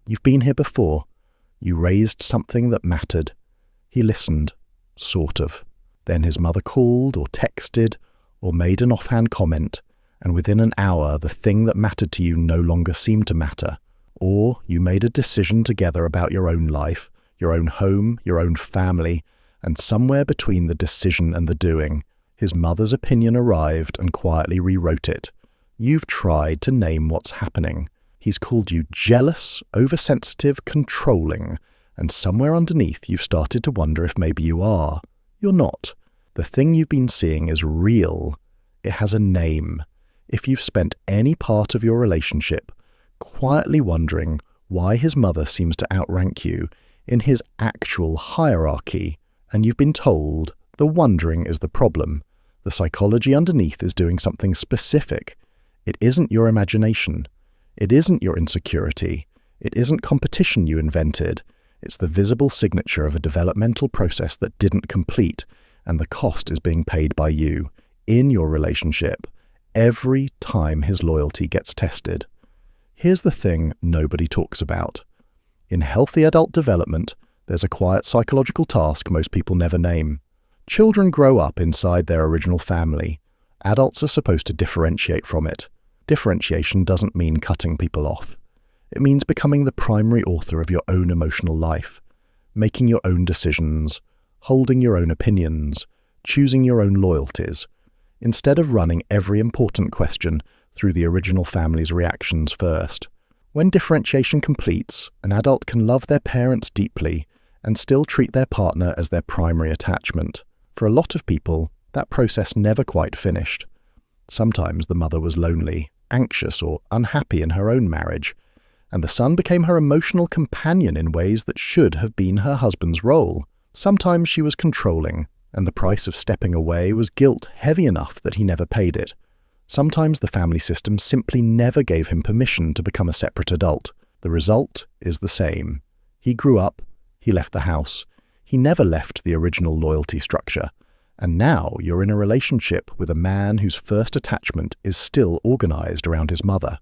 You've been here before. You raised something that mattered. He listened, sort of. Then his mother called or texted or made an offhand comment, and within an hour the thing that mattered to you no longer seemed to matter. Or you made a decision together about your own life, your own home, your own family, and somewhere between the decision and the doing, his mother's opinion arrived and quietly rewrote it. You've tried to name what's happening. He's called you jealous, oversensitive, controlling, and somewhere underneath you've started to wonder if maybe you are. You're not. The thing you've been seeing is real. It has a name. If you've spent any part of your relationship quietly wondering why his mother seems to outrank you in his actual hierarchy, and you've been told the wondering is the problem, the psychology underneath is doing something specific. It isn't your imagination. It isn't your insecurity. It isn't competition you invented. It's the visible signature of a developmental process that didn't complete, and the cost is being paid by you, in your relationship, every time his loyalty gets tested. Here's the thing nobody talks about. In healthy adult development, there's a quiet psychological task most people never name. Children grow up inside their original family. Adults are supposed to differentiate from it. Differentiation doesn't mean cutting people off. It means becoming the primary author of your own emotional life, making your own decisions, holding your own opinions, choosing your own loyalties, instead of running every important question through the original family's reactions first. When differentiation completes, an adult can love their parents deeply and still treat their partner as their primary attachment. For a lot of people, that process never quite finished. Sometimes the mother was lonely, anxious, or unhappy in her own marriage, and the son became her emotional companion in ways that should have been her husband's role. Sometimes she was controlling, and the price of stepping away was guilt heavy enough that he never paid it. Sometimes the family system simply never gave him permission to become a separate adult. The result is the same. He grew up, he left the house, he never left the original loyalty structure, and now you're in a relationship with a man whose first attachment is still organized around his mother.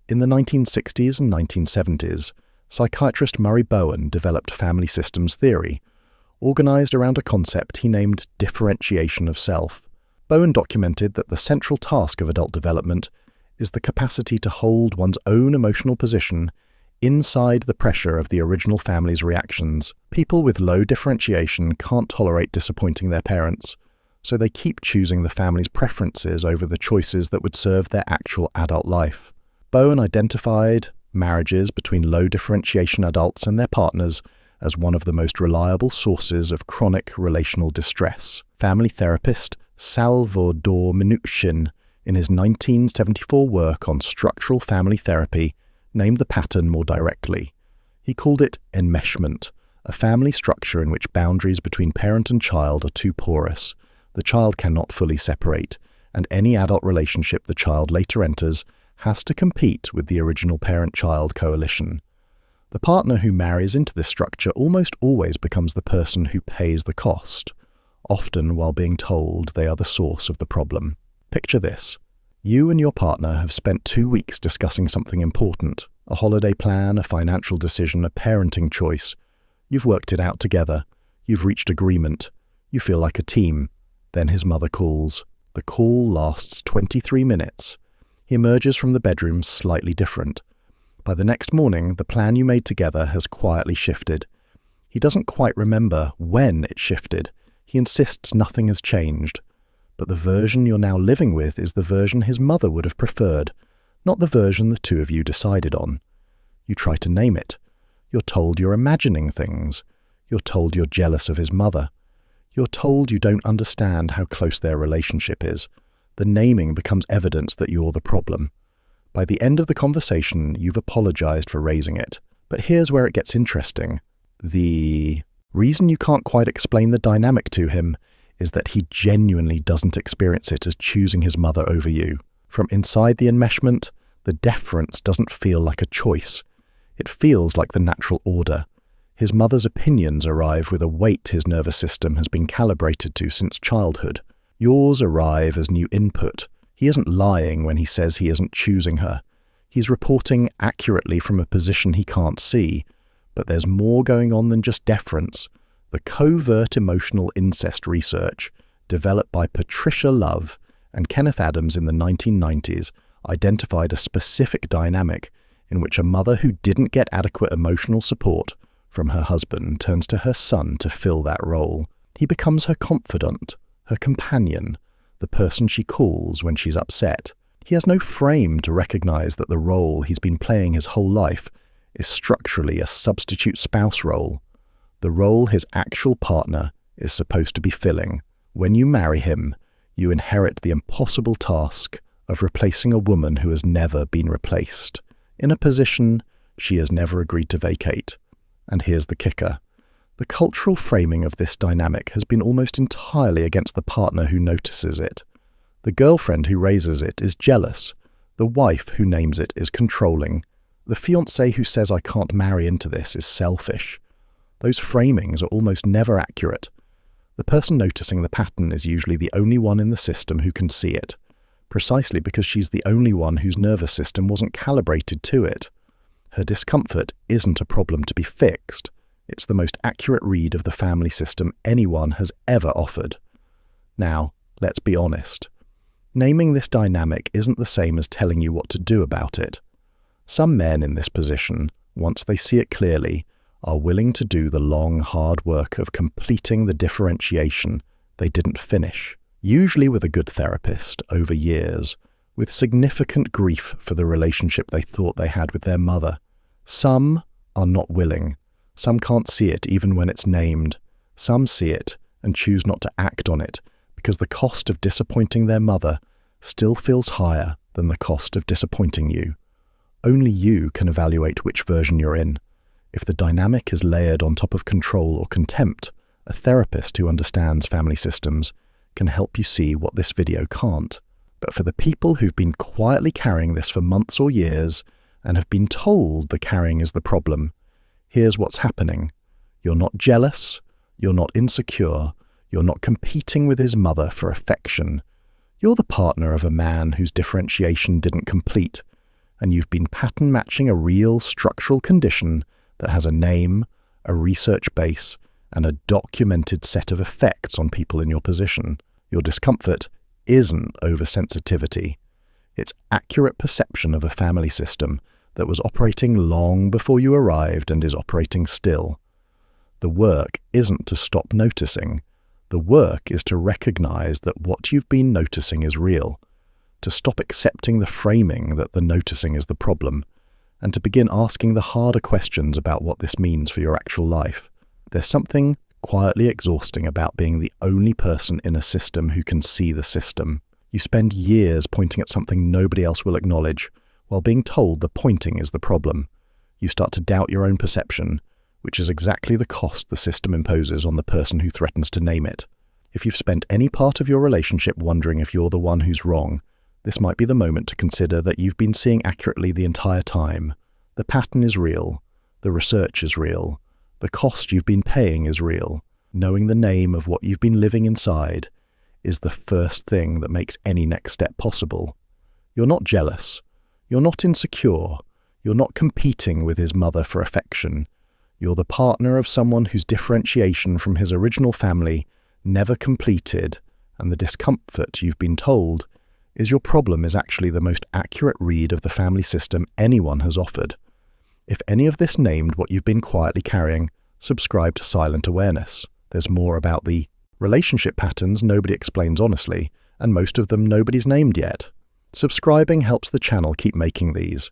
In the 1960s and 1970s, psychiatrist Murray Bowen developed family systems theory, organized around a concept he named differentiation of self. Bowen documented that the central task of adult development is the capacity to hold one's own emotional position inside the pressure of the original family's reactions. People with low differentiation can't tolerate disappointing their parents, so they keep choosing the family's preferences over the choices that would serve their actual adult life. Bowen identified marriages between low differentiation adults and their partners as one of the most reliable sources of chronic relational distress. Family therapist Salvador Minuchin, in his 1974 work on structural family therapy, named the pattern more directly. He called it enmeshment, a family structure in which boundaries between parent and child are too porous. The child cannot fully separate, and any adult relationship the child later enters has to compete with the original parent-child coalition. The partner who marries into this structure almost always becomes the person who pays the cost, often while being told they are the source of the problem. Picture this. You and your partner have spent 2 weeks discussing something important, a holiday plan, a financial decision, a parenting choice. You've worked it out together. You've reached agreement. You feel like a team. Then his mother calls. The call lasts 23 minutes. He emerges from the bedroom slightly different. By the next morning, the plan you made together has quietly shifted. He doesn't quite remember when it shifted. He insists nothing has changed. But the version you're now living with is the version his mother would have preferred, not the version the two of you decided on. You try to name it. You're told you're imagining things. You're told you're jealous of his mother. You're told you don't understand how close their relationship is. The naming becomes evidence that you're the problem. By the end of the conversation, you've apologized for raising it. But here's where it gets interesting. The reason you can't quite explain the dynamic to him is that he genuinely doesn't experience it as choosing his mother over you. From inside the enmeshment, the deference doesn't feel like a choice. It feels like the natural order. His mother's opinions arrive with a weight his nervous system has been calibrated to since childhood. Yours arrive as new input. He isn't lying when he says he isn't choosing her. He's reporting accurately from a position he can't see, but there's more going on than just deference. The covert emotional incest research, developed by Patricia Love and Kenneth Adams in the 1990s, identified a specific dynamic in which a mother who didn't get adequate emotional support from her husband turns to her son to fill that role. He becomes her confidant, her companion, the person she calls when she's upset. He has no frame to recognize that the role he's been playing his whole life is structurally a substitute spouse role, the role his actual partner is supposed to be filling. When you marry him, you inherit the impossible task of replacing a woman who has never been replaced, in a position she has never agreed to vacate. And here's the kicker. The cultural framing of this dynamic has been almost entirely against the partner who notices it. The girlfriend who raises it is jealous. The wife who names it is controlling. The fiancé who says I can't marry into this is selfish. Those framings are almost never accurate. The person noticing the pattern is usually the only one in the system who can see it, precisely because she's the only one whose nervous system wasn't calibrated to it. Her discomfort isn't a problem to be fixed. It's the most accurate read of the family system anyone has ever offered. Now, let's be honest. Naming this dynamic isn't the same as telling you what to do about it. Some men in this position, once they see it clearly, are willing to do the long, hard work of completing the differentiation they didn't finish, usually with a good therapist over years, with significant grief for the relationship they thought they had with their mother. Some are not willing. Some can't see it even when it's named. Some see it and choose not to act on it because the cost of disappointing their mother still feels higher than the cost of disappointing you. Only you can evaluate which version you're in. If the dynamic is layered on top of control or contempt, a therapist who understands family systems can help you see what this video can't. But for the people who've been quietly carrying this for months or years and have been told the carrying is the problem, here's what's happening. You're not jealous, you're not insecure, you're not competing with his mother for affection. You're the partner of a man whose differentiation didn't complete, and you've been pattern matching a real structural condition that has a name, a research base, and a documented set of effects on people in your position. Your discomfort isn't oversensitivity. It's accurate perception of a family system that was operating long before you arrived and is operating still. The work isn't to stop noticing. The work is to recognize that what you've been noticing is real, to stop accepting the framing that the noticing is the problem, and to begin asking the harder questions about what this means for your actual life. There's something quietly exhausting about being the only person in a system who can see the system. You spend years pointing at something nobody else will acknowledge, while being told the pointing is the problem. You start to doubt your own perception, which is exactly the cost the system imposes on the person who threatens to name it. If you've spent any part of your relationship wondering if you're the one who's wrong, this might be the moment to consider that you've been seeing accurately the entire time. The pattern is real. The research is real. The cost you've been paying is real. Knowing the name of what you've been living inside is the first thing that makes any next step possible. You're not jealous. You're not insecure. You're not competing with his mother for affection. You're the partner of someone whose differentiation from his original family never completed, and the discomfort you've been told is your problem is actually the most accurate read of the family system anyone has offered. If any of this named what you've been quietly carrying, subscribe to Silent Awareness. There's more about the relationship patterns nobody explains honestly, and most of them nobody's named yet. Subscribing helps the channel keep making these.